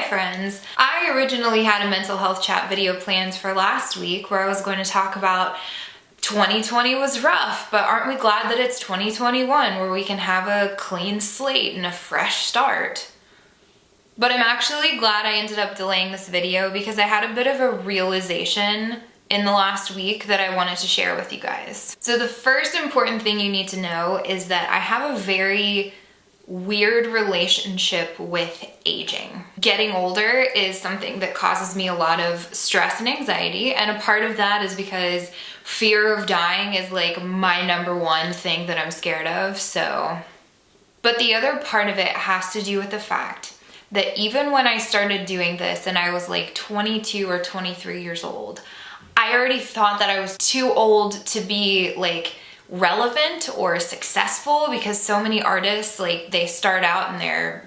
Hi friends! I originally had a mental health chat video planned for last week where I was going to talk about 2020 was rough, but aren't we glad that it's 2021 where we can have a clean slate and a fresh start? But I'm actually glad I ended up delaying this video because I had a bit of a realization in the last week that I wanted to share with you guys. So the first important thing you need to know is that I have a very weird relationship with aging. Getting older is something that causes me a lot of stress and anxiety, and a part of that is because fear of dying is like my number one thing that I'm scared of, so. But the other part of it has to do with the fact that even when I started doing this and I was like 22 or 23 years old, I already thought that I was too old to be like relevant or successful because so many artists, like they start out and they're,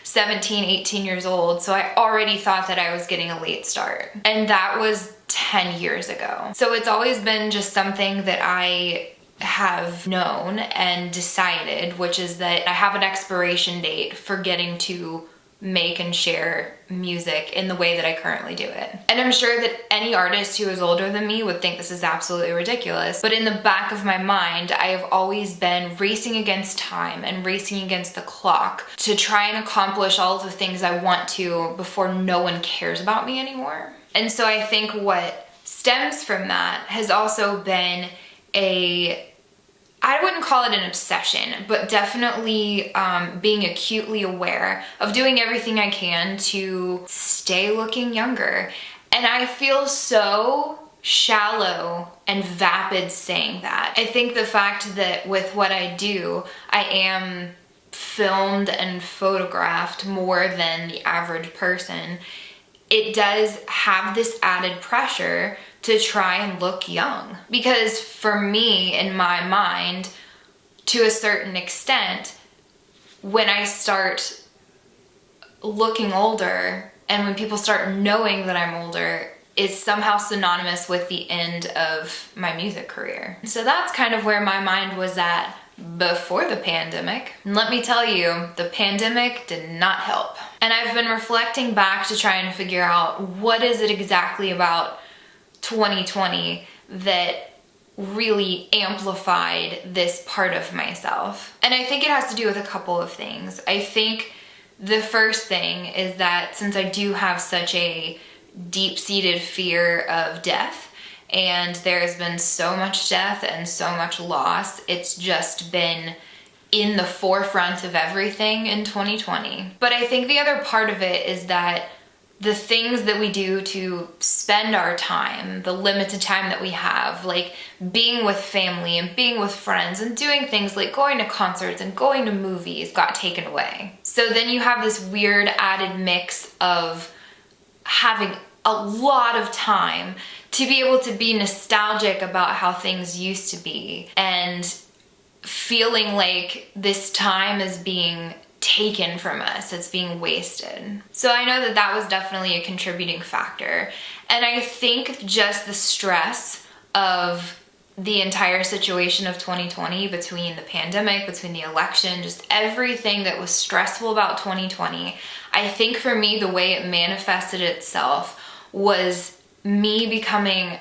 17, 18 years old. So I already thought that I was getting a late start. And that was 10 years ago. So it's always been just something that I have known and decided, which is that I have an expiration date for getting to make and share music in the way that I currently do it. And I'm sure that any artist who is older than me would think this is absolutely ridiculous, but in the back of my mind, I have always been racing against time and racing against the clock to try and accomplish all of the things I want to before no one cares about me anymore. And so I think what stems from that has also been I wouldn't call it an obsession, but definitely being acutely aware of doing everything I can to stay looking younger. And I feel so shallow and vapid saying that. I think the fact that with what I do, I am filmed and photographed more than the average person, it does have this added pressure to try and look young. Because for me, in my mind, to a certain extent, when I start looking older and when people start knowing that I'm older, is somehow synonymous with the end of my music career. So that's kind of where my mind was at before the pandemic. And let me tell you, the pandemic did not help. And I've been reflecting back to try and figure out what is it exactly about 2020 that really amplified this part of myself. And I think it has to do with a couple of things. I think the first thing is that since I do have such a deep-seated fear of death, and there's been so much death and so much loss, it's just been in the forefront of everything in 2020. But I think the other part of it is that the things that we do to spend our time, the limited time that we have, like being with family and being with friends and doing things like going to concerts and going to movies, got taken away. So then you have this weird added mix of having a lot of time to be able to be nostalgic about how things used to be and feeling like this time is being taken from us, it's being wasted. So I know that that was definitely a contributing factor. And I think just the stress of the entire situation of 2020, between the pandemic, between the election, just everything that was stressful about 2020, I think for me the way it manifested itself was me becoming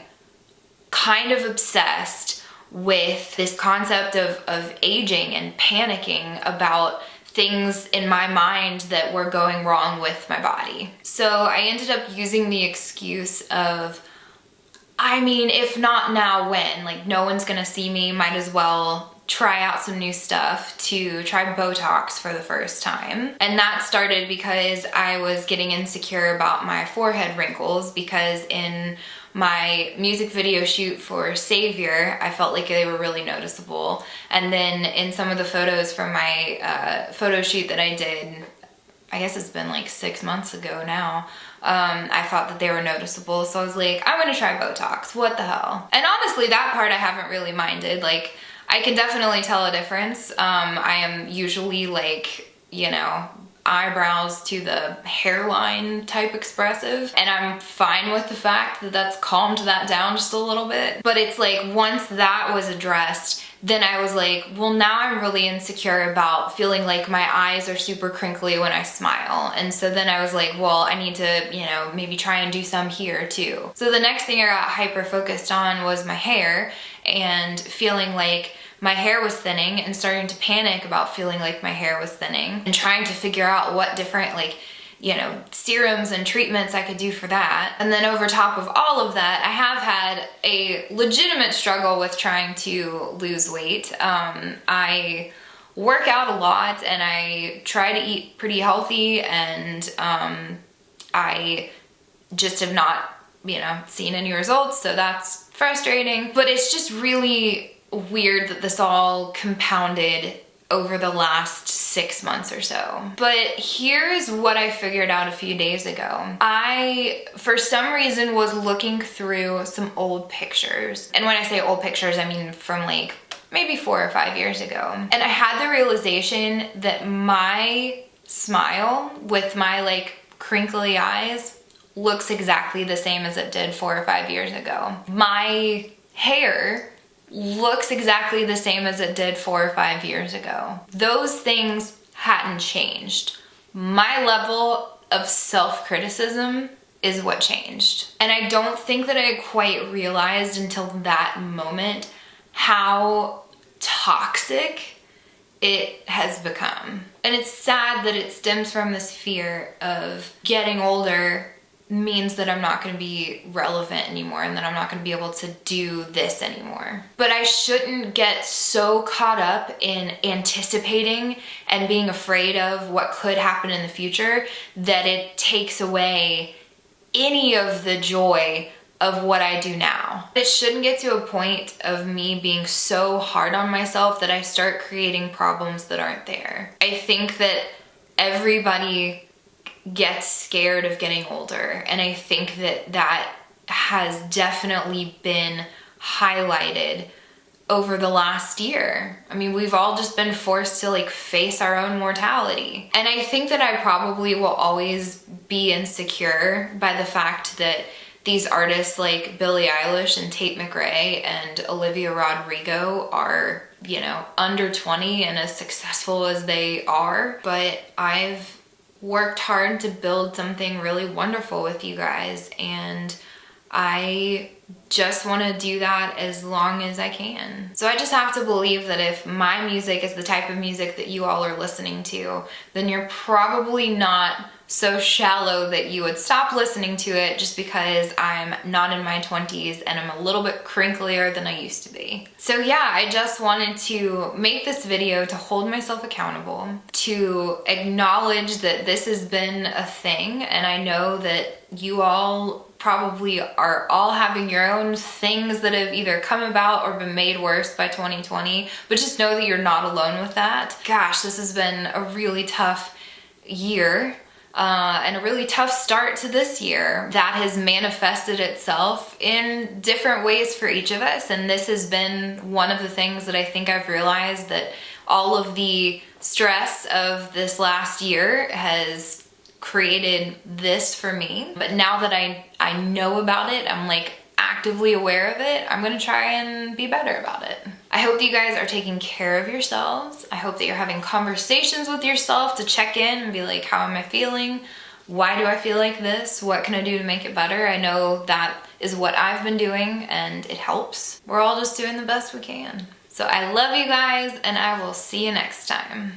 kind of obsessed with this concept of aging and panicking about things in my mind that were going wrong with my body. So I ended up using the excuse of, if not now, when? Like, no one's gonna see me, might as well try out some new stuff, to try Botox for the first time. And that started because I was getting insecure about my forehead wrinkles, because in my music video shoot for Savior, I felt like they were really noticeable. And then in some of the photos from my photo shoot that I did, I guess it's been like 6 months ago now, I thought that they were noticeable. So I was like, I'm gonna try Botox, what the hell? And honestly, that part I haven't really minded. Like, I can definitely tell a difference. I am usually like, eyebrows to the hairline type expressive, and I'm fine with the fact that that's calmed that down just a little bit. But it's like, once that was addressed, then I was like, well, now I'm really insecure about feeling like my eyes are super crinkly when I smile. And so then I was like, well, I need to, you know, maybe try and do some here too. So the next thing I got hyper focused on was my hair, and feeling like my hair was thinning and starting to panic about feeling like my hair was thinning, and trying to figure out what different, like, you know, serums and treatments I could do for that. And then over top of all of that, I have had a legitimate struggle with trying to lose weight. I work out a lot and I try to eat pretty healthy, and I just have not, you know, seen any results, so that's frustrating. But it's just really weird that this all compounded over the last 6 months or so. But here's what I figured out a few days ago. I, for some reason, was looking through some old pictures. And when I say old pictures, I mean from like maybe 4 or 5 years ago. And I had the realization that my smile with my like crinkly eyes looks exactly the same as it did 4 or 5 years ago. My hair looks exactly the same as it did 4 or 5 years ago. Those things hadn't changed. My level of self-criticism is what changed. And I don't think that I quite realized until that moment how toxic it has become. And it's sad that it stems from this fear of getting older means that I'm not going to be relevant anymore, and that I'm not going to be able to do this anymore. But I shouldn't get so caught up in anticipating and being afraid of what could happen in the future that it takes away any of the joy of what I do now. It shouldn't get to a point of me being so hard on myself that I start creating problems that aren't there. I think that everybody gets scared of getting older, and I think that that has definitely been highlighted over the last year. I mean, we've all just been forced to like face our own mortality. And I think that I probably will always be insecure by the fact that these artists like Billie Eilish and Tate McRae and Olivia Rodrigo are, you know, under 20 and as successful as they are. But I've worked hard to build something really wonderful with you guys, and I just want to do that as long as I can. So I just have to believe that if my music is the type of music that you all are listening to, then you're probably not so shallow that you would stop listening to it just because I'm not in my 20s and I'm a little bit crinklier than I used to be. So yeah, I just wanted to make this video to hold myself accountable, to acknowledge that this has been a thing, and I know that you all probably are all having your own things that have either come about or been made worse by 2020, but just know that you're not alone with that. Gosh, this has been a really tough year. And a really tough start to this year that has manifested itself in different ways for each of us. And this has been one of the things that I think I've realized, that all of the stress of this last year has created this for me. But now that I know about it, I'm like actively aware of it, I'm gonna try and be better about it. I hope that you guys are taking care of yourselves. I hope that you're having conversations with yourself to check in and be like, how am I feeling? Why do I feel like this? What can I do to make it better? I know that is what I've been doing and it helps. We're all just doing the best we can. So I love you guys, and I will see you next time.